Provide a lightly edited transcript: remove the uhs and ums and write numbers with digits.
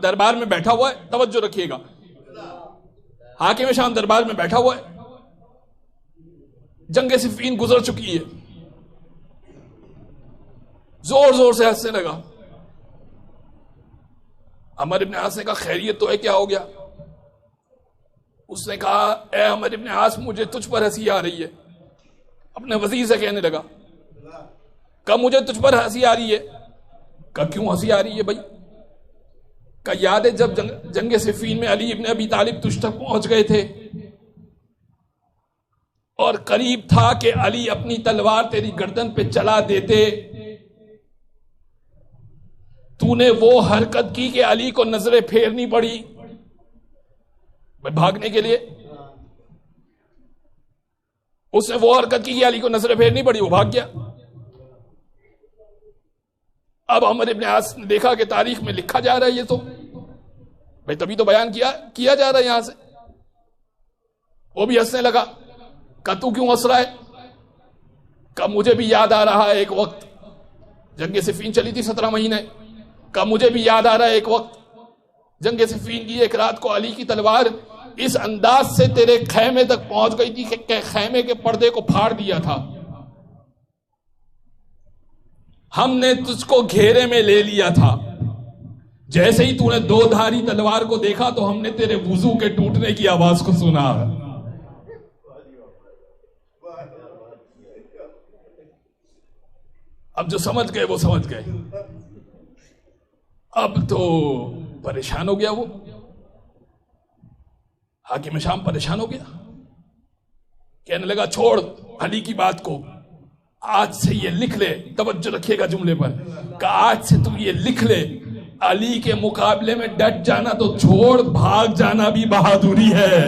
دربار میں بیٹھا ہوا ہے, توجہ رکھیے گا, حاکم شام دربار میں بیٹھا ہوا ہے, جنگ صفین گزر چکی ہے, زور زور سے ہنسنے لگا. عمر ابن عاص نے کہا خیریت تو ہے, کیا ہو گیا؟ اس نے کہا اے عمر ابن عاص مجھے تجھ پر ہنسی آ رہی ہے. اپنے وزیر سے کہنے لگا, کہا مجھے تجھ پر ہنسی آ رہی ہے. کہا کیوں ہنسی آ رہی ہے بھائی؟ کہا یاد ہے جب جنگ صفین میں علی ابن ابی طالب تجھ تک پہنچ گئے تھے اور قریب تھا کہ علی اپنی تلوار تیری گردن پہ چلا دیتے, تو نے وہ حرکت کی کہ علی کو نظریں پھیرنی پڑی بھاگنے کے لیے. اس نے وہ حرکت کی کہ علی کو نظریں پھیرنی پڑی, وہ بھاگ گیا. اب عمر ابن عاص نے دیکھا کہ تاریخ میں لکھا جا رہا ہے, یہ تو بھائی تبھی تو بیان کیا جا رہا ہے یہاں سے. وہ بھی ہنسنے لگا. کہا تو کیوں ہنس رہا ہے؟ کہا مجھے بھی یاد آ رہا ہے ایک وقت, جنگ صفین چلی تھی 17 مہینے. کہا مجھے بھی یاد آ رہا ہے ایک وقت جنگ صفین کی ایک رات کو علی کی تلوار اس انداز سے تیرے خیمے تک پہنچ گئی تھی کہ خیمے کے پردے کو پھاڑ دیا تھا. ہم نے تجھ کو گھیرے میں لے لیا تھا. جیسے ہی تو نے 2 دھاری تلوار کو دیکھا تو ہم نے تیرے وضو کے ٹوٹنے کی آواز کو سنا. اب جو سمجھ گئے وہ سمجھ گئے. اب تو پریشان ہو گیا, وہ حاکم شام پریشان ہو گیا. کہنے لگا چھوڑ علی کی بات کو, آج سے یہ لکھ لے, توجہ رکھیے گا جملے پر, کہ آج سے تم یہ لکھ لے, علی کے مقابلے میں ڈٹ جانا تو چھوڑ, بھاگ جانا بھی بہادری ہے.